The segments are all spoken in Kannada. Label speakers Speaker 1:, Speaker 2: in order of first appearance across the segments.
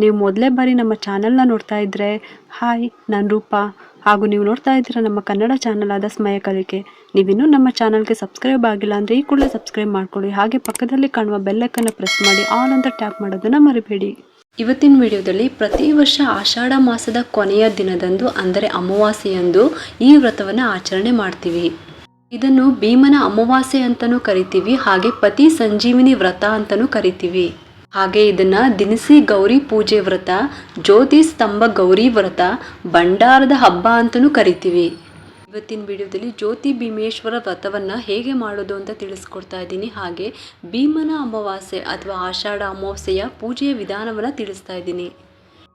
Speaker 1: ನೀವು ಮೊದಲೇ ಬಾರಿ ನಮ್ಮ ಚಾನಲ್ನ ನೋಡ್ತಾ ಇದ್ದರೆ ಹಾಯ್, ನಾನು ರೂಪಾ. ಹಾಗೂ ನೀವು ನೋಡ್ತಾ ಇದ್ದೀರಾ ನಮ್ಮ ಕನ್ನಡ ಚಾನಲ್ ಆದ ಸ್ಮಯ ಕಲಿಕೆ. ನೀವಿನ್ನೂ ನಮ್ಮ ಚಾನಲ್ಗೆ ಸಬ್ಸ್ಕ್ರೈಬ್ ಆಗಿಲ್ಲ ಅಂದರೆ ಈ ಕೂಡಲೇ ಸಬ್ಸ್ಕ್ರೈಬ್ ಮಾಡ್ಕೊಳ್ಳಿ. ಹಾಗೆ ಪಕ್ಕದಲ್ಲಿ ಕಾಣುವ ಬೆಲ್ಲೈಕನ್ನು ಪ್ರೆಸ್ ಮಾಡಿ ಆಲ್ ಅಂತ ಟ್ಯಾಪ್ ಮಾಡೋದನ್ನು ಮರಿಬೇಡಿ. ಇವತ್ತಿನ ವಿಡಿಯೋದಲ್ಲಿ ಪ್ರತಿ ವರ್ಷ ಆಷಾಢ ಮಾಸದ ಕೊನೆಯ ದಿನದಂದು ಅಂದರೆ ಅಮಾವಾಸ್ಯೆಯಂದು ಈ ವ್ರತವನ್ನು ಆಚರಣೆ ಮಾಡ್ತೀವಿ. ಇದನ್ನು ಭೀಮನ ಅಮಾವಾಸ್ಯೆ ಅಂತಲೂ ಕರಿತೀವಿ, ಹಾಗೆ ಪತಿ ಸಂಜೀವಿನಿ ವ್ರತ ಅಂತಲೂ ಕರಿತೀವಿ. ಹಾಗೆ ಇದನ್ನ ದಿನಸಿ ಗೌರಿ ಪೂಜೆ ವ್ರತ, ಜ್ಯೋತಿ ಸ್ತಂಭ ಗೌರಿ ವ್ರತ, ಭಂಡಾರದ ಹಬ್ಬ ಅಂತಲೂ ಕರಿತೀವಿ. ಇವತ್ತಿನ ವಿಡಿಯೋದಲ್ಲಿ ಜ್ಯೋತಿ ಭೀಮೇಶ್ವರ ವ್ರತವನ್ನ ಹೇಗೆ ಮಾಡೋದು ಅಂತ ತಿಳಿಸ್ಕೊಡ್ತಾ ಇದ್ದೀನಿ. ಹಾಗೆ ಭೀಮನ ಅಮಾವಾಸ್ಯೆ ಅಥವಾ ಆಷಾಢ ಅಮಾವಾಸ್ಯೆಯ ಪೂಜೆಯ ವಿಧಾನವನ್ನ ತಿಳಿಸ್ತಾ ಇದ್ದೀನಿ.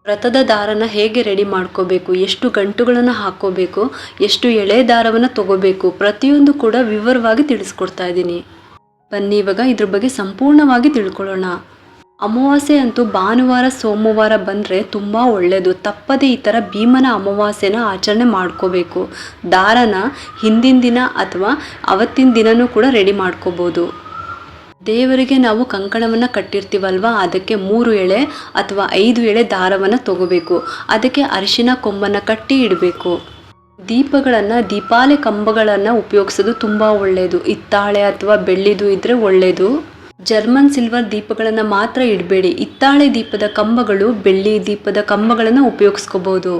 Speaker 1: ವ್ರತದ ದಾರನ ಹೇಗೆ ರೆಡಿ ಮಾಡ್ಕೋಬೇಕು, ಎಷ್ಟು ಗಂಟುಗಳನ್ನು ಹಾಕೋಬೇಕು, ಎಷ್ಟು ಎಳೆ ದಾರವನ್ನು ತಗೋಬೇಕು, ಪ್ರತಿಯೊಂದು ಕೂಡ ವಿವರವಾಗಿ ತಿಳಿಸ್ಕೊಡ್ತಾ ಇದ್ದೀನಿ. ಬನ್ನಿ ಇವಾಗ ಇದ್ರ ಬಗ್ಗೆ ಸಂಪೂರ್ಣವಾಗಿ ತಿಳ್ಕೊಳ್ಳೋಣ. ಅಮಾವಾಸ್ಯೆ ಅಂತೂ ಭಾನುವಾರ ಸೋಮವಾರ ಬಂದರೆ ತುಂಬ ಒಳ್ಳೆಯದು. ತಪ್ಪದೆ ಈ ಥರ ಭೀಮನ ಅಮಾವಾಸ್ಯೆನ ಆಚರಣೆ ಮಾಡ್ಕೋಬೇಕು. ದಾರನ ಹಿಂದಿನ ದಿನ ಅಥವಾ ಅವತ್ತಿನ ದಿನನೂ ಕೂಡ ರೆಡಿ ಮಾಡ್ಕೋಬೋದು. ದೇವರಿಗೆ ನಾವು ಕಂಕಣವನ್ನು ಕಟ್ಟಿರ್ತೀವಲ್ವ, ಅದಕ್ಕೆ 3 ಎಳೆ ಅಥವಾ 5 ಎಳೆ ದಾರವನ್ನು ತಗೋಬೇಕು. ಅದಕ್ಕೆ ಅರಿಶಿನ ಕೊಂಬನ್ನು ಕಟ್ಟಿ ಇಡಬೇಕು. ದೀಪಗಳನ್ನು, ದೀಪಾಲೆ ಕಂಬಗಳನ್ನು ಉಪಯೋಗಿಸೋದು ತುಂಬ ಒಳ್ಳೆಯದು. ಹಿತ್ತಾಳೆ ಅಥವಾ ಬೆಳ್ಳಿದು ಇದ್ದರೆ ಒಳ್ಳೆಯದು. ಜರ್ಮನ್ ಸಿಲ್ವರ್ ದೀಪಗಳನ್ನು ಮಾತ್ರ ಇಡಬೇಡಿ. ಹಿತ್ತಾಳೆ ದೀಪದ ಕಂಬಗಳು, ಬೆಳ್ಳಿ ದೀಪದ ಕಂಬಗಳನ್ನು ಉಪಯೋಗಿಸ್ಕೋಬೋದು.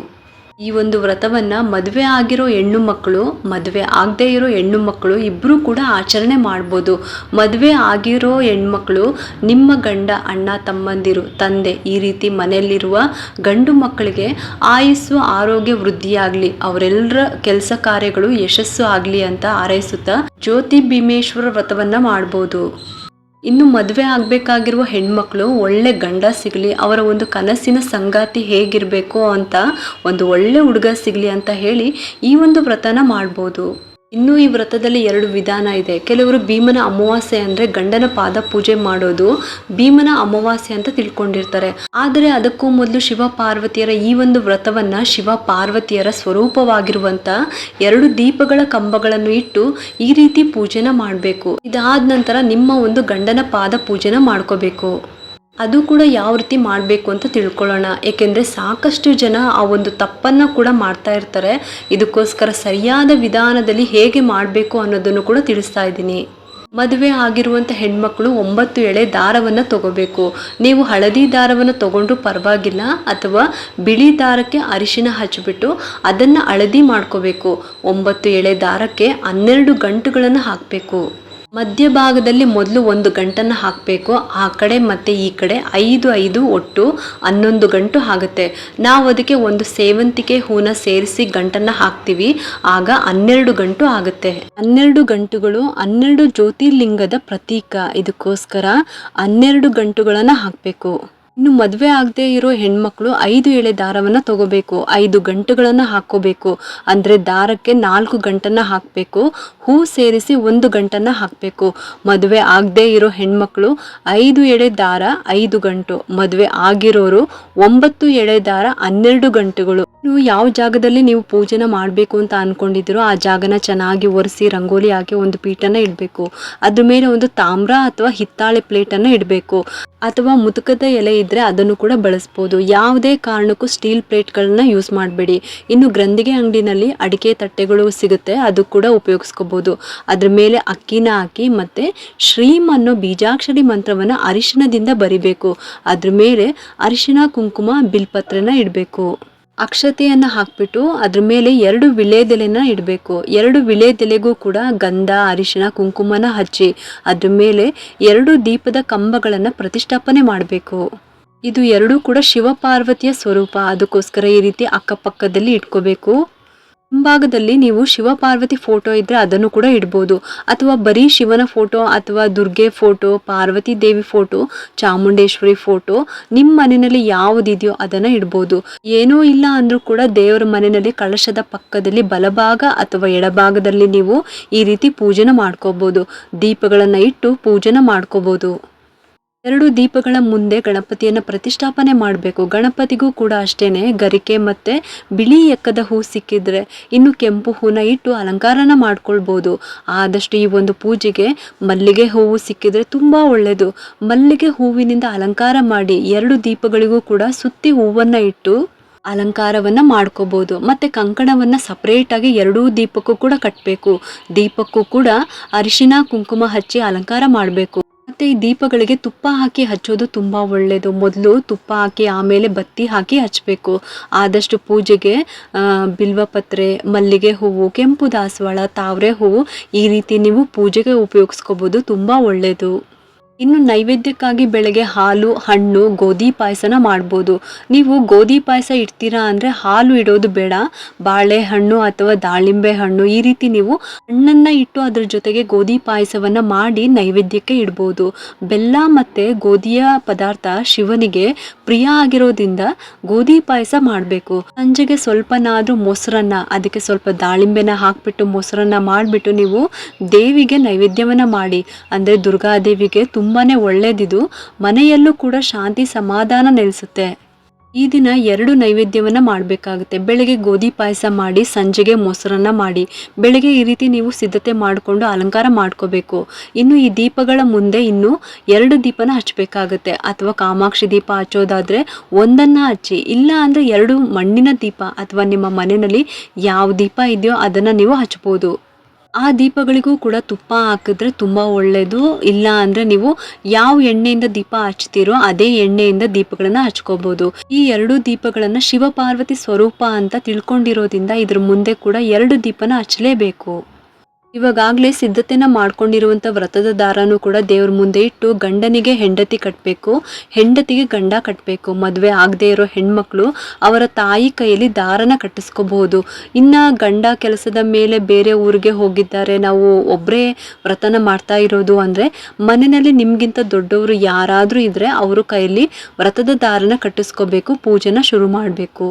Speaker 1: ಈ ಒಂದು ವ್ರತವನ್ನು ಮದುವೆ ಆಗಿರೋ ಹೆಣ್ಣು ಮಕ್ಕಳು, ಮದುವೆ ಆಗದೇ ಇರೋ ಹೆಣ್ಣು ಮಕ್ಕಳು ಇಬ್ಬರೂ ಕೂಡ ಆಚರಣೆ ಮಾಡ್ಬೋದು. ಮದುವೆ ಆಗಿರೋ ಹೆಣ್ಮಕ್ಳು ನಿಮ್ಮ ಗಂಡ, ಅಣ್ಣ, ತಮ್ಮಂದಿರು, ತಂದೆ ಈ ರೀತಿ ಮನೆಯಲ್ಲಿರುವ ಗಂಡು ಮಕ್ಕಳಿಗೆ ಆಯುಸ್ಸು, ಆರೋಗ್ಯ ವೃದ್ಧಿಯಾಗಲಿ, ಅವರೆಲ್ಲರ ಕೆಲಸ ಕಾರ್ಯಗಳು ಯಶಸ್ಸು ಆಗಲಿ ಅಂತ ಹಾರೈಸುತ್ತಾ ಜ್ಯೋತಿ ಭೀಮೇಶ್ವರ ವ್ರತವನ್ನು ಮಾಡ್ಬೋದು. ಇನ್ನು ಮದುವೆ ಆಗಬೇಕಾಗಿರುವ ಹೆಣ್ಮಕ್ಳು ಒಳ್ಳೆ ಗಂಡ ಸಿಗಲಿ, ಅವರ ಒಂದು ಕನಸಿನ ಸಂಗಾತಿ ಹೇಗಿರಬೇಕು ಅಂತ ಒಂದು ಒಳ್ಳೆ ಹುಡುಗ ಸಿಗಲಿ ಅಂತ ಹೇಳಿ ಈ ಒಂದು ವ್ರತನ ಮಾಡ್ಬೋದು. ಇನ್ನು ಈ ವ್ರತದಲ್ಲಿ 2 ವಿಧಾನ ಇದೆ. ಕೆಲವರು ಭೀಮನ ಅಮಾವಾಸ್ಯೆ ಅಂದರೆ ಗಂಡನ ಪಾದ ಪೂಜೆ ಮಾಡೋದು ಭೀಮನ ಅಮಾವಾಸ್ಯೆ ಅಂತ ತಿಳ್ಕೊಂಡಿರ್ತಾರೆ. ಆದರೆ ಅದಕ್ಕೂ ಮೊದಲು ಶಿವ ಪಾರ್ವತಿಯರ ಈ ಒಂದು ವ್ರತವನ್ನು ಶಿವ ಪಾರ್ವತಿಯರ ಸ್ವರೂಪವಾಗಿರುವಂಥ 2 ದೀಪಗಳ ಕಂಬಗಳನ್ನು ಇಟ್ಟು ಈ ರೀತಿ ಪೂಜೆನ ಮಾಡಬೇಕು. ಇದಾದ ನಂತರ ನಿಮ್ಮ ಒಂದು ಗಂಡನ ಪಾದ ಪೂಜೆನ ಮಾಡ್ಕೋಬೇಕು. ಅದು ಕೂಡ ಯಾವ ರೀತಿ ಮಾಡಬೇಕು ಅಂತ ತಿಳ್ಕೊಳ್ಳೋಣ. ಏಕೆಂದರೆ ಸಾಕಷ್ಟು ಜನ ಆ ಒಂದು ತಪ್ಪನ್ನು ಕೂಡ ಮಾಡ್ತಾ ಇರ್ತಾರೆ. ಇದಕ್ಕೋಸ್ಕರ ಸರಿಯಾದ ವಿಧಾನದಲ್ಲಿ ಹೇಗೆ ಮಾಡಬೇಕು ಅನ್ನೋದನ್ನು ಕೂಡ ತಿಳಿಸ್ತಾ ಇದ್ದೀನಿ. ಮದುವೆ ಆಗಿರುವಂಥ ಹೆಣ್ಮಕ್ಳು 9 ಎಳೆ ದಾರವನ್ನು ತಗೋಬೇಕು. ನೀವು ಹಳದಿ ದಾರವನ್ನು ತಗೊಂಡ್ರೂ ಪರವಾಗಿಲ್ಲ, ಅಥವಾ ಬಿಳಿ ದಾರಕ್ಕೆ ಅರಿಶಿನ ಹಚ್ಚಿಬಿಟ್ಟು ಅದನ್ನು ಹಳದಿ ಮಾಡ್ಕೋಬೇಕು. 9 ಎಳೆ ದಾರಕ್ಕೆ 12 ಗಂಟುಗಳನ್ನು ಹಾಕಬೇಕು. ಮಧ್ಯಭಾಗದಲ್ಲಿ ಮೊದಲು 1 ಗಂಟನ್ನು ಹಾಕಬೇಕು. ಆ ಕಡೆ ಮತ್ತು ಈ ಕಡೆ 5 ಒಟ್ಟು 11 ಗಂಟು ಆಗುತ್ತೆ. ನಾವು ಅದಕ್ಕೆ ಒಂದು ಸೇವಂತಿಗೆ ಹೂನ ಸೇರಿಸಿ ಗಂಟನ್ನು ಹಾಕ್ತೀವಿ. ಆಗ 12 ಗಂಟು ಆಗುತ್ತೆ. 12 ಗಂಟುಗಳು 12 ಜ್ಯೋತಿರ್ಲಿಂಗದ ಪ್ರತೀಕ. ಇದಕ್ಕೋಸ್ಕರ 12 ಗಂಟುಗಳನ್ನು ಹಾಕಬೇಕು. ಇನ್ನು ಮದುವೆ ಆಗದೆ ಇರೋ ಹೆಣ್ಮಕ್ಳು 5 ಎಳೆ ದಾರವನ್ನು ತಗೋಬೇಕು. 5 ಗಂಟುಗಳನ್ನು ಹಾಕೋಬೇಕು. ಅಂದರೆ ದಾರಕ್ಕೆ 4 ಗಂಟನ್ನು ಹಾಕಬೇಕು. ಹೂ ಸೇರಿಸಿ 1 ಗಂಟನ್ನು ಹಾಕಬೇಕು. ಮದುವೆ ಆಗದೆ ಇರೋ ಹೆಣ್ಮಕ್ಳು 5 ಎಳೆ ದಾರ 5 ಗಂಟು, ಮದುವೆ ಆಗಿರೋರು 9 ಎಳೆ ದಾರ 12 ಗಂಟುಗಳು. ನೀವು ಯಾವ ಜಾಗದಲ್ಲಿ ನೀವು ಪೂಜೆನ ಮಾಡಬೇಕು ಅಂತ ಅನ್ಕೊಂಡಿದ್ದೀರೋ ಆ ಜಾಗನ ಚೆನ್ನಾಗಿ ಒರೆಸಿ ರಂಗೋಲಿ ಹಾಕಿ ಒಂದು ಪೀಠನ ಇಡಬೇಕು. ಅದ್ರ ಮೇಲೆ ಒಂದು ತಾಮ್ರ ಅಥವಾ ಹಿತ್ತಾಳೆ ಪ್ಲೇಟನ್ನು ಇಡಬೇಕು. ಅಥವಾ ಮುದುಕದ ಎಲೆ ಇದ್ದರೆ ಅದನ್ನು ಕೂಡ ಬಳಸ್ಬೋದು. ಯಾವುದೇ ಕಾರಣಕ್ಕೂ ಸ್ಟೀಲ್ ಪ್ಲೇಟ್ಗಳನ್ನ ಯೂಸ್ ಮಾಡಬೇಡಿ. ಇನ್ನು ಗ್ರಂಥಿಗೆ ಅಂಗಡಿನಲ್ಲಿ ಅಡಿಕೆ ತಟ್ಟೆಗಳು ಸಿಗುತ್ತೆ, ಅದು ಕೂಡ ಉಪಯೋಗಿಸ್ಕೋಬೋದು. ಅದ್ರ ಮೇಲೆ ಅಕ್ಕಿನ ಹಾಕಿ ಮತ್ತು ಶ್ರೀಮ್ ಅನ್ನೋ ಬೀಜಾಕ್ಷರಿ ಮಂತ್ರವನ್ನು ಅರಿಶಿಣದಿಂದ ಬರಿಬೇಕು. ಅದ್ರ ಮೇಲೆ ಅರಿಶಿಣ, ಕುಂಕುಮ, ಬಿಲ್ಪತ್ರೆನ ಇಡಬೇಕು. ಅಕ್ಷತೆಯನ್ನು ಹಾಕ್ಬಿಟ್ಟು ಅದ್ರ ಮೇಲೆ 2 ವಿಳ್ಯದೆಲೆನ ಇಡಬೇಕು. 2 ವಿಳ್ಯದೆಲೆಗೂ ಕೂಡ ಗಂಧ, ಅರಿಶಿಣ, ಕುಂಕುಮನ ಹಚ್ಚಿ ಅದ್ರ ಮೇಲೆ 2 ದೀಪದ ಕಂಬಗಳನ್ನು ಪ್ರತಿಷ್ಠಾಪನೆ ಮಾಡಬೇಕು. ಇದು 2 ಕೂಡ ಶಿವ ಪಾರ್ವತಿಯ ಸ್ವರೂಪ. ಅದಕ್ಕೋಸ್ಕರ ಈ ರೀತಿ ಅಕ್ಕಪಕ್ಕದಲ್ಲಿ ಇಟ್ಕೋಬೇಕು. ಹಿಂಭಾಗದಲ್ಲಿ ನೀವು ಶಿವ ಪಾರ್ವತಿ ಫೋಟೋ ಇದ್ದರೆ ಅದನ್ನು ಕೂಡ ಇಡ್ಬೋದು. ಅಥವಾ ಬರೀ ಶಿವನ ಫೋಟೋ ಅಥವಾ ದುರ್ಗೆ ಫೋಟೋ, ಪಾರ್ವತಿ ದೇವಿ ಫೋಟೋ, ಚಾಮುಂಡೇಶ್ವರಿ ಫೋಟೋ ನಿಮ್ಮ ಮನೆಯಲ್ಲಿ ಯಾವುದಿದೆಯೋ ಅದನ್ನು ಇಡ್ಬೋದು. ಏನೂ ಇಲ್ಲ ಅಂದರೂ ಕೂಡ ದೇವರ ಮನೆಯಲ್ಲಿ ಕಳಶದ ಪಕ್ಕದಲ್ಲಿ ಬಲಭಾಗ ಅಥವಾ ಎಡಭಾಗದಲ್ಲಿ ನೀವು ಈ ರೀತಿ ಪೂಜೆನ ಮಾಡ್ಕೋಬೋದು. ದೀಪಗಳನ್ನು ಇಟ್ಟು ಪೂಜೆನ ಮಾಡ್ಕೋಬೋದು. 2 ದೀಪಗಳ ಮುಂದೆ ಗಣಪತಿಯನ್ನು ಪ್ರತಿಷ್ಠಾಪನೆ ಮಾಡಬೇಕು. ಗಣಪತಿಗೂ ಕೂಡ ಅಷ್ಟೇನೆ ಗರಿಕೆ ಮತ್ತು ಬಿಳಿ ಎಕ್ಕದ ಹೂ ಸಿಕ್ಕಿದ್ರೆ ಇನ್ನು ಕೆಂಪು ಹೂನ ಇಟ್ಟು ಅಲಂಕಾರನ ಮಾಡ್ಕೊಳ್ಬೋದು. ಆದಷ್ಟು ಈ ಒಂದು ಪೂಜೆಗೆ ಮಲ್ಲಿಗೆ ಹೂವು ಸಿಕ್ಕಿದ್ರೆ ತುಂಬ ಒಳ್ಳೆಯದು. ಮಲ್ಲಿಗೆ ಹೂವಿನಿಂದ ಅಲಂಕಾರ ಮಾಡಿ 2 ದೀಪಗಳಿಗೂ ಕೂಡ ಸುತ್ತಿ ಹೂವನ್ನು ಇಟ್ಟು ಅಲಂಕಾರವನ್ನು ಮಾಡ್ಕೋಬೋದು. ಮತ್ತು ಕಂಕಣವನ್ನು ಸಪ್ರೇಟಾಗಿ 2 ದೀಪಕ್ಕೂ ಕೂಡ ಕಟ್ಟಬೇಕು. ದೀಪಕ್ಕೂ ಕೂಡ ಅರಿಶಿನ ಕುಂಕುಮ ಹಚ್ಚಿ ಅಲಂಕಾರ ಮಾಡಬೇಕು. ಮತ್ತು ಈ ದೀಪಗಳಿಗೆ ತುಪ್ಪ ಹಾಕಿ ಹಚ್ಚೋದು ತುಂಬ ಒಳ್ಳೆಯದು. ಮೊದಲು ತುಪ್ಪ ಹಾಕಿ ಆಮೇಲೆ ಬತ್ತಿ ಹಾಕಿ ಹಚ್ಚಬೇಕು. ಆದಷ್ಟು ಪೂಜೆಗೆ ಬಿಲ್ವಪತ್ರೆ, ಮಲ್ಲಿಗೆ ಹೂವು, ಕೆಂಪು ದಾಸವಾಳ, ತಾವರೆ ಹೂವು ಈ ರೀತಿ ನೀವು ಪೂಜೆಗೆ ಉಪಯೋಗಿಸ್ಕೋಬೋದು. ತುಂಬ ಒಳ್ಳೆಯದು. ಇನ್ನು ನೈವೇದ್ಯಕ್ಕಾಗಿ ಬೆಳಗ್ಗೆ ಹಾಲು, ಹಣ್ಣು, ಗೋಧಿ ಪಾಯಸನ ಮಾಡ್ಬೋದು. ನೀವು ಗೋಧಿ ಪಾಯಸ ಇಡ್ತೀರಾ ಅಂದರೆ ಹಾಲು ಇಡೋದು ಬೇಡ. ಬಾಳೆಹಣ್ಣು ಅಥವಾ ದಾಳಿಂಬೆ ಹಣ್ಣು ಈ ರೀತಿ ನೀವು ಹಣ್ಣನ್ನು ಇಟ್ಟು ಅದ್ರ ಜೊತೆಗೆ ಗೋಧಿ ಪಾಯಸವನ್ನು ಮಾಡಿ ನೈವೇದ್ಯಕ್ಕೆ ಇಡ್ಬೋದು. ಬೆಲ್ಲ ಮತ್ತು ಗೋಧಿಯ ಪದಾರ್ಥ ಶಿವನಿಗೆ ಪ್ರಿಯ ಆಗಿರೋದ್ರಿಂದ ಗೋಧಿ ಪಾಯಸ ಮಾಡಬೇಕು. ಸಂಜೆಗೆ ಸ್ವಲ್ಪನಾದರೂ ಮೊಸರನ್ನ, ಅದಕ್ಕೆ ಸ್ವಲ್ಪ ದಾಳಿಂಬೆನ ಹಾಕಿಬಿಟ್ಟು ಮೊಸರನ್ನ ಮಾಡಿಬಿಟ್ಟು ನೀವು ದೇವಿಗೆ ನೈವೇದ್ಯವನ್ನು ಮಾಡಿ. ಅಂದರೆ ದುರ್ಗಾದೇವಿಗೆ ತುಂಬಾ ಒಳ್ಳೆಯದಿದು. ಮನೆಯಲ್ಲೂ ಕೂಡ ಶಾಂತಿ ಸಮಾಧಾನ ನೆಲೆಸುತ್ತೆ. ಈ ದಿನ 2 ನೈವೇದ್ಯವನ್ನು ಮಾಡಬೇಕಾಗುತ್ತೆ. ಬೆಳಗ್ಗೆ ಗೋಧಿ ಪಾಯಸ ಮಾಡಿ, ಸಂಜೆಗೆ ಮೊಸರನ್ನ ಮಾಡಿ. ಬೆಳಗ್ಗೆ ಈ ರೀತಿ ನೀವು ಸಿದ್ಧತೆ ಮಾಡಿಕೊಂಡು ಅಲಂಕಾರ ಮಾಡ್ಕೋಬೇಕು. ಇನ್ನು ಈ ದೀಪಗಳ ಮುಂದೆ ಇನ್ನೂ 2 ದೀಪನ ಹಚ್ಚಬೇಕಾಗುತ್ತೆ. ಅಥವಾ ಕಾಮಾಕ್ಷಿ ದೀಪ ಹಚ್ಚೋದಾದರೆ ಒಂದನ್ನು ಹಚ್ಚಿ, ಇಲ್ಲ ಅಂದರೆ 2 ಮಣ್ಣಿನ ದೀಪ ಅಥವಾ ನಿಮ್ಮ ಮನೆಯಲ್ಲಿ ಯಾವ ದೀಪ ಇದೆಯೋ ಅದನ್ನು ನೀವು ಹಚ್ಬೋದು. ಆ ದೀಪಗಳಿಗೂ ಕೂಡ ತುಪ್ಪ ಹಾಕಿದ್ರೆ ತುಂಬ ಒಳ್ಳೆಯದು. ಇಲ್ಲ ಅಂದರೆ ನೀವು ಯಾವ ಎಣ್ಣೆಯಿಂದ ದೀಪ ಹಚ್ತೀರೋ ಅದೇ ಎಣ್ಣೆಯಿಂದ ದೀಪಗಳನ್ನು ಹಚ್ಕೋಬೋದು. ಈ 2 ದೀಪಗಳನ್ನು ಶಿವಪಾರ್ವತಿ ಸ್ವರೂಪ ಅಂತ ತಿಳ್ಕೊಂಡಿರೋದ್ರಿಂದ ಇದ್ರ ಮುಂದೆ ಕೂಡ 2 ದೀಪನ ಹಚ್ಚಲೇಬೇಕು. ಇವಾಗಲೇ ಸಿದ್ಧತೆನ ಮಾಡ್ಕೊಂಡಿರುವಂಥ ವ್ರತದ ದಾರನೂ ಕೂಡ ದೇವ್ರ ಮುಂದೆ ಇಟ್ಟು ಗಂಡನಿಗೆ ಹೆಂಡತಿ ಕಟ್ಟಬೇಕು, ಹೆಂಡತಿಗೆ ಗಂಡ ಕಟ್ಟಬೇಕು. ಮದುವೆ ಆಗದೆ ಇರೋ ಹೆಣ್ಮಕ್ಳು ಅವರ ತಾಯಿ ಕೈಯಲ್ಲಿ ದಾರನ ಕಟ್ಟಿಸ್ಕೋಬಹುದು. ಇನ್ನು ಗಂಡ ಕೆಲಸದ ಮೇಲೆ ಬೇರೆ ಊರಿಗೆ ಹೋಗಿದ್ದಾರೆ, ನಾವು ಒಬ್ಬರೇ ವ್ರತನ ಮಾಡ್ತಾ ಇರೋದು ಅಂದರೆ ಮನೆಯಲ್ಲಿ ನಿಮಗಿಂತ ದೊಡ್ಡವರು ಯಾರಾದರೂ ಇದ್ದರೆ ಅವರು ಕೈಯಲ್ಲಿ ವ್ರತದ ದಾರನ ಕಟ್ಟಿಸ್ಕೋಬೇಕು. ಪೂಜೆನ ಶುರು ಮಾಡಬೇಕು.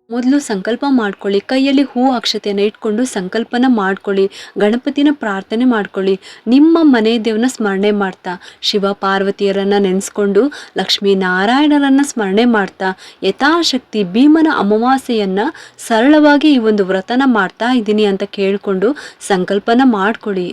Speaker 1: ಮೊದಲು ಸಂಕಲ್ಪ ಮಾಡ್ಕೊಳ್ಳಿ. ಕೈಯಲ್ಲಿ ಹೂ ಅಕ್ಷತೆಯನ್ನು ಇಟ್ಕೊಂಡು ಸಂಕಲ್ಪನ ಮಾಡ್ಕೊಳ್ಳಿ. ಗಣಪತಿನ ಪ್ರಾರ್ಥನೆ ಮಾಡ್ಕೊಳ್ಳಿ. ನಿಮ್ಮ ಮನೆ ದೇವ್ರನ್ನ ಸ್ಮರಣೆ ಮಾಡ್ತಾ, ಶಿವ ಪಾರ್ವತಿಯರನ್ನು ನೆನೆಸ್ಕೊಂಡು ಲಕ್ಷ್ಮೀನಾರಾಯಣರನ್ನು ಸ್ಮರಣೆ ಮಾಡ್ತಾ ಯಥಾಶಕ್ತಿ ಭೀಮನ ಅಮಾವಾಸ್ಯೆಯನ್ನು ಸರಳವಾಗಿ ಈ ಒಂದು ವ್ರತನ ಮಾಡ್ತಾ ಇದ್ದೀನಿ ಅಂತ ಕೇಳಿಕೊಂಡು ಸಂಕಲ್ಪನ ಮಾಡ್ಕೊಳ್ಳಿ.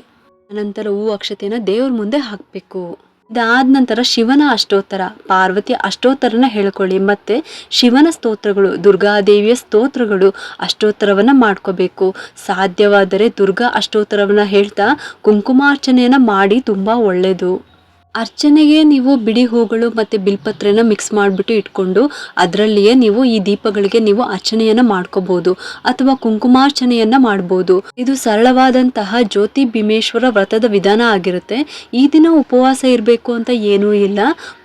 Speaker 1: ಅನಂತರ ಹೂ ಅಕ್ಷತೆಯನ್ನು ದೇವ್ರ ಮುಂದೆ ಹಾಕಬೇಕು. ಇದಾದ ನಂತರ ಶಿವನ ಅಷ್ಟೋತ್ತರ, ಪಾರ್ವತಿ ಅಷ್ಟೋತ್ತರನ ಹೇಳ್ಕೊಳ್ಳಿ. ಮತ್ತು ಶಿವನ ಸ್ತೋತ್ರಗಳು, ದುರ್ಗಾದೇವಿಯ ಸ್ತೋತ್ರಗಳು, ಅಷ್ಟೋತ್ತರವನ್ನು ಮಾಡ್ಕೋಬೇಕು. ಸಾಧ್ಯವಾದರೆ ದುರ್ಗಾ ಅಷ್ಟೋತ್ತರವನ್ನು ಹೇಳ್ತಾ ಕುಂಕುಮಾರ್ಚನೆಯನ್ನು ಮಾಡಿ, ತುಂಬ ಒಳ್ಳೆಯದು. ಅರ್ಚನೆಗೆ ನೀವು ಬಿಡಿ ಹೂಗಳು ಮತ್ತು ಬಿಲ್ಪತ್ರೆನ ಮಿಕ್ಸ್ ಮಾಡಿಬಿಟ್ಟು ಇಟ್ಕೊಂಡು ಅದರಲ್ಲಿಯೇ ನೀವು ಈ ದೀಪಗಳಿಗೆ ನೀವು ಅರ್ಚನೆಯನ್ನು ಮಾಡ್ಕೋಬೋದು ಅಥವಾ ಕುಂಕುಮಾರ್ಚನೆಯನ್ನು ಮಾಡ್ಬೋದು. ಇದು ಸರಳವಾದಂತಹ ಜ್ಯೋತಿ ಭೀಮೇಶ್ವರ ವ್ರತದ ವಿಧಾನ ಆಗಿರುತ್ತೆ. ಈ ದಿನ ಉಪವಾಸ ಇರಬೇಕು ಅಂತ ಏನೂ ಇಲ್ಲ.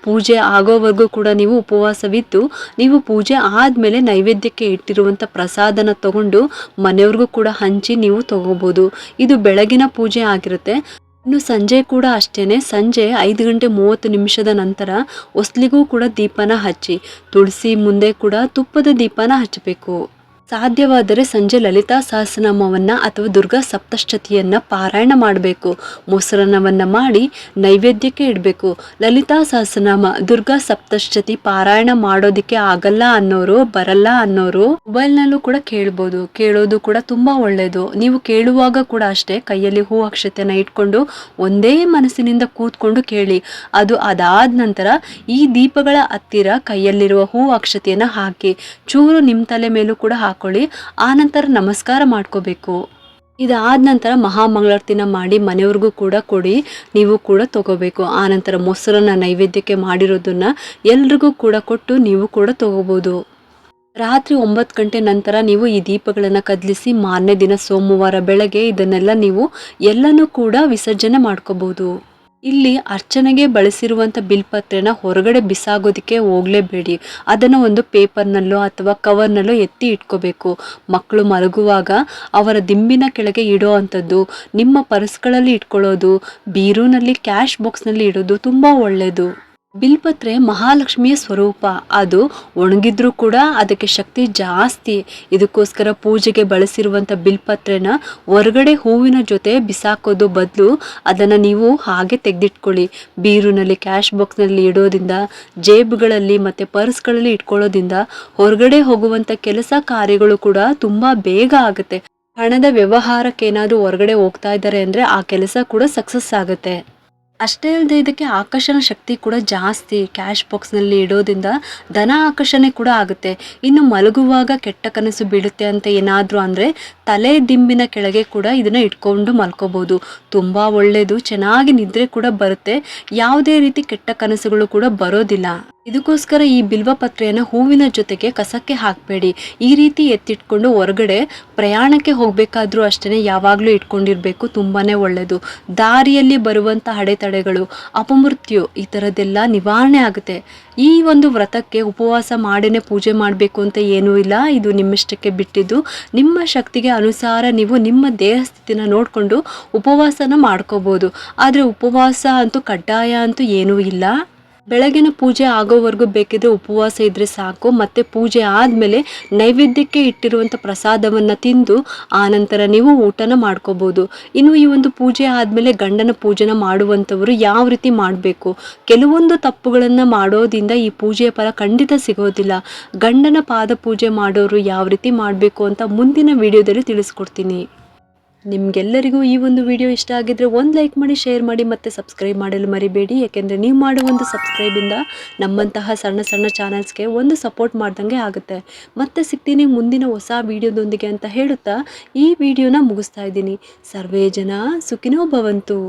Speaker 1: ಪೂಜೆ ಆಗೋವರೆಗೂ ಕೂಡ ನೀವು ಉಪವಾಸವಿದ್ದು ನೀವು ಪೂಜೆ ಆದಮೇಲೆ ನೈವೇದ್ಯಕ್ಕೆ ಇಟ್ಟಿರುವಂಥ ಪ್ರಸಾದನ ತಗೊಂಡು ಮನೆಯವ್ರಿಗೂ ಕೂಡ ಹಂಚಿ ನೀವು ತಗೋಬೋದು. ಇದು ಬೆಳಗಿನ ಪೂಜೆ ಆಗಿರುತ್ತೆ. ಇನ್ನು ಸಂಜೆ ಕೂಡ ಅಷ್ಟೇ. ಸಂಜೆ 5:30 ನಂತರ ಹೊಸ್ಲಿಗೂ ಕೂಡ ದೀಪನ ಹಚ್ಚಿ, ತುಳಸಿ ಮುಂದೆ ಕೂಡ ತುಪ್ಪದ ದೀಪನ ಹಚ್ಚಬೇಕು. ಸಾಧ್ಯವಾದರೆ ಸಂಜೆ ಲಲಿತಾ ಸಹಸ್ರನಾಮವನ್ನು ಅಥವಾ ದುರ್ಗಾ ಸಪ್ತಶತಿಯನ್ನು ಪಾರಾಯಣ ಮಾಡಬೇಕು. ಮೊಸರನ್ನವನ್ನು ಮಾಡಿ ನೈವೇದ್ಯಕ್ಕೆ ಇಡಬೇಕು. ಲಲಿತಾ ಸಹಸ್ರನಾಮ, ದುರ್ಗಾ ಸಪ್ತಶತಿ ಪಾರಾಯಣ ಮಾಡೋದಕ್ಕೆ ಆಗಲ್ಲ ಅನ್ನೋರು, ಬರಲ್ಲ ಅನ್ನೋರು ಮೊಬೈಲ್ನಲ್ಲೂ ಕೂಡ ಕೇಳ್ಬೋದು. ಕೇಳೋದು ಕೂಡ ತುಂಬ ಒಳ್ಳೆಯದು. ನೀವು ಕೇಳುವಾಗ ಕೂಡ ಅಷ್ಟೇ ಕೈಯಲ್ಲಿ ಹೂ ಅಕ್ಷತೆಯನ್ನು ಇಟ್ಕೊಂಡು ಒಂದೇ ಮನಸ್ಸಿನಿಂದ ಕೂತ್ಕೊಂಡು ಕೇಳಿ. ಅದಾದ ನಂತರ ಈ ದೀಪಗಳ ಹತ್ತಿರ ಕೈಯಲ್ಲಿರುವ ಹೂ ಅಕ್ಷತೆಯನ್ನು ಹಾಕಿ ಚೂರು ನಿಮ್ಮ ತಲೆ ಮೇಲೂ ಕೂಡ ಹಾಕೊಳ್ಳಿ. ಆನಂತರ ನಮಸ್ಕಾರ ಮಾಡ್ಕೋಬೇಕು. ಇದಾದ ನಂತರ ಮಹಾಮಂಗಳಾರತಿನ ಮಾಡಿ ಮನೆಯವ್ರಿಗೂ ಕೂಡ ಕೊಡಿ, ನೀವು ಕೂಡ ತಗೋಬೇಕು. ಆನಂತರ ಮೊಸರನ್ನ ನೈವೇದ್ಯಕ್ಕೆ ಮಾಡಿರೋದನ್ನ ಎಲ್ರಿಗೂ ಕೂಡ ಕೊಟ್ಟು ನೀವು ಕೂಡ ತಗೋಬೋದು. ರಾತ್ರಿ 9 ಗಂಟೆ ನಂತರ ನೀವು ಈ ದೀಪಗಳನ್ನು ಕದಲಿಸಿ ಮಾರನೇ ದಿನ ಸೋಮವಾರ ಬೆಳಗ್ಗೆ ಇದನ್ನೆಲ್ಲ ನೀವು ಎಲ್ಲನೂ ಕೂಡ ವಿಸರ್ಜನೆ ಮಾಡ್ಕೋಬಹುದು. ಇಲ್ಲಿ ಅರ್ಚನೆಗೆ ಬಳಸಿರುವಂಥ ಬಿಲ್ಪತ್ರೆನ ಹೊರಗಡೆ ಬಿಸಾಗೋದಕ್ಕೆ ಹೋಗಲೇಬೇಡಿ. ಅದನ್ನು ಒಂದು ಪೇಪರ್ನಲ್ಲೋ ಅಥವಾ ಕವರ್ನಲ್ಲೋ ಎತ್ತಿ ಇಟ್ಕೋಬೇಕು. ಮಕ್ಕಳು ಮಲಗುವಾಗ ಅವರ ದಿಂಬಿನ ಕೆಳಗೆ ಇಡೋ ಅಂಥದ್ದು, ನಿಮ್ಮ ಪರ್ಸ್ಗಳಲ್ಲಿ ಇಟ್ಕೊಳ್ಳೋದು, ಬೀರೂನಲ್ಲಿ ಕ್ಯಾಶ್ ಬಾಕ್ಸ್ನಲ್ಲಿ ಇಡೋದು ತುಂಬ ಒಳ್ಳೆಯದು. ಬಿಲ್ಪತ್ರೆ ಮಹಾಲಕ್ಷ್ಮಿಯ ಸ್ವರೂಪ. ಅದು ಒಣಗಿದ್ರೂ ಕೂಡ ಅದಕ್ಕೆ ಶಕ್ತಿ ಜಾಸ್ತಿ. ಇದಕ್ಕೋಸ್ಕರ ಪೂಜೆಗೆ ಬಳಸಿರುವಂಥ ಬಿಲ್ಪತ್ರೆನ ಹೊರಗಡೆ ಹೂವಿನ ಜೊತೆ ಬಿಸಾಕೋದು ಬದಲು ಅದನ್ನು ನೀವು ಹಾಗೆ ತೆಗೆದಿಟ್ಕೊಳ್ಳಿ. ಬೀರುನಲ್ಲಿ, ಕ್ಯಾಶ್ ಬಾಕ್ಸ್ನಲ್ಲಿ ಇಡೋದ್ರಿಂದ, ಜೇಬುಗಳಲ್ಲಿ ಮತ್ತು ಪರ್ಸ್ಗಳಲ್ಲಿ ಇಟ್ಕೊಳ್ಳೋದ್ರಿಂದ ಹೊರಗಡೆ ಹೋಗುವಂಥ ಕೆಲಸ ಕಾರ್ಯಗಳು ಕೂಡ ತುಂಬ ಬೇಗ ಆಗುತ್ತೆ. ಹಣದ ವ್ಯವಹಾರಕ್ಕೆ ಏನಾದರೂ ಹೊರಗಡೆ ಹೋಗ್ತಾ ಇದ್ದಾರೆ ಅಂದರೆ ಆ ಕೆಲಸ ಕೂಡ ಸಕ್ಸಸ್ ಆಗುತ್ತೆ. ಅಷ್ಟೇ ಅಲ್ಲದೆ ಇದಕ್ಕೆ ಆಕರ್ಷಣ ಶಕ್ತಿ ಕೂಡ ಜಾಸ್ತಿ. ಕ್ಯಾಶ್ ಬಾಕ್ಸ್ನಲ್ಲಿ ಇಡೋದ್ರಿಂದ ಧನ ಆಕರ್ಷಣೆ ಕೂಡ ಆಗುತ್ತೆ. ಇನ್ನು ಮಲಗುವಾಗ ಕೆಟ್ಟ ಕನಸು ಬೀಳುತ್ತೆ ಅಂತ ಏನಾದರೂ ಅಂದರೆ ತಲೆ ದಿಂಬಿನ ಕೆಳಗೆ ಕೂಡ ಇದನ್ನು ಇಟ್ಕೊಂಡು ಮಲ್ಕೋಬೋದು. ತುಂಬ ಒಳ್ಳೆಯದು, ಚೆನ್ನಾಗಿ ನಿದ್ರೆ ಕೂಡ ಬರುತ್ತೆ. ಯಾವುದೇ ರೀತಿ ಕೆಟ್ಟ ಕನಸುಗಳು ಕೂಡ ಬರೋದಿಲ್ಲ. ಇದಕ್ಕೋಸ್ಕರ ಈ ಬಿಲ್ವಪತ್ರೆಯನ್ನು ಹೂವಿನ ಜೊತೆಗೆ ಕಸಕ್ಕೆ ಹಾಕಬೇಡಿ. ಈ ರೀತಿ ಎತ್ತಿಟ್ಕೊಂಡು ಹೊರಗಡೆ ಪ್ರಯಾಣಕ್ಕೆ ಹೋಗಬೇಕಾದ್ರೂ ಅಷ್ಟೇ ಯಾವಾಗಲೂ ಇಟ್ಕೊಂಡಿರಬೇಕು, ತುಂಬಾ ಒಳ್ಳೆಯದು. ದಾರಿಯಲ್ಲಿ ಬರುವಂಥ ಅಡೆತಡೆಗಳು, ಅಪಮೃತ್ಯು ಈ ಥರದ್ದೆಲ್ಲ ನಿವಾರಣೆ ಆಗುತ್ತೆ. ಈ ಒಂದು ವ್ರತಕ್ಕೆ ಉಪವಾಸ ಮಾಡಿನೇ ಪೂಜೆ ಮಾಡಬೇಕು ಅಂತ ಏನೂ ಇಲ್ಲ. ಇದು ನಿಮ್ಮಷ್ಟಕ್ಕೆ ಬಿಟ್ಟಿದ್ದು. ನಿಮ್ಮ ಶಕ್ತಿಗೆ ಅನುಸಾರ ನೀವು ನಿಮ್ಮ ದೇಹ ಸ್ಥಿತಿನ ನೋಡಿಕೊಂಡು ಉಪವಾಸನ ಮಾಡ್ಕೋಬೋದು. ಆದರೆ ಉಪವಾಸ ಅಂತೂ ಕಡ್ಡಾಯ ಅಂತೂ ಏನೂ ಇಲ್ಲ. ಬೆಳಗಿನ ಪೂಜೆ ಆಗೋವರೆಗೂ ಬೇಕಿದ್ರೆ ಉಪವಾಸ ಇದ್ದರೆ ಸಾಕು. ಮತ್ತು ಪೂಜೆ ಆದಮೇಲೆ ನೈವೇದ್ಯಕ್ಕೆ ಇಟ್ಟಿರುವಂಥ ಪ್ರಸಾದವನ್ನು ತಿಂದು ಆನಂತರ ನೀವು ಊಟನ ಮಾಡ್ಕೋಬೋದು. ಇನ್ನು ಈ ಒಂದು ಪೂಜೆ ಆದಮೇಲೆ ಗಂಡನ ಪೂಜೆನ ಮಾಡುವಂಥವರು ಯಾವ ರೀತಿ ಮಾಡಬೇಕು, ಕೆಲವೊಂದು ತಪ್ಪುಗಳನ್ನು ಮಾಡೋದ್ರಿಂದ ಈ ಪೂಜೆಯ ಫಲ ಖಂಡಿತ ಸಿಗೋದಿಲ್ಲ. ಗಂಡನ ಪಾದ ಪೂಜೆ ಮಾಡೋರು ಯಾವ ರೀತಿ ಮಾಡಬೇಕು ಅಂತ ಮುಂದಿನ ವಿಡಿಯೋದಲ್ಲಿ ತಿಳಿಸ್ಕೊಡ್ತೀನಿ. ನಿಮಗೆಲ್ಲರಿಗೂ ಈ ಒಂದು ವಿಡಿಯೋ ಇಷ್ಟ ಆಗಿದ್ರೆ ಒಂದು ಲೈಕ್ ಮಾಡಿ, ಶೇರ್ ಮಾಡಿ ಮತ್ತು ಸಬ್ಸ್ಕ್ರೈಬ್ ಮಾಡಲು ಮರಿಬೇಡಿ. ಯಾಕೆಂದರೆ ನೀವು ಮಾಡೋ ಒಂದು ಸಬ್ಸ್ಕ್ರೈಬಿಂದ ನಮ್ಮಂತಹ ಸಣ್ಣ ಸಣ್ಣ ಚಾನಲ್ಸ್ಗೆ ಒಂದು ಸಪೋರ್ಟ್ ಮಾಡ್ದಂಗೆ ಆಗುತ್ತೆ. ಮತ್ತೆ ಸಿಗ್ತೀನಿ ಮುಂದಿನ ಹೊಸ ವಿಡಿಯೋದೊಂದಿಗೆ ಅಂತ ಹೇಳುತ್ತಾ ಈ ವಿಡಿಯೋನ ಮುಗಿಸ್ತಾ ಇದ್ದೀನಿ. ಸರ್ವೇ ಜನ ಸುಖಿನೋ ಭವಂತು.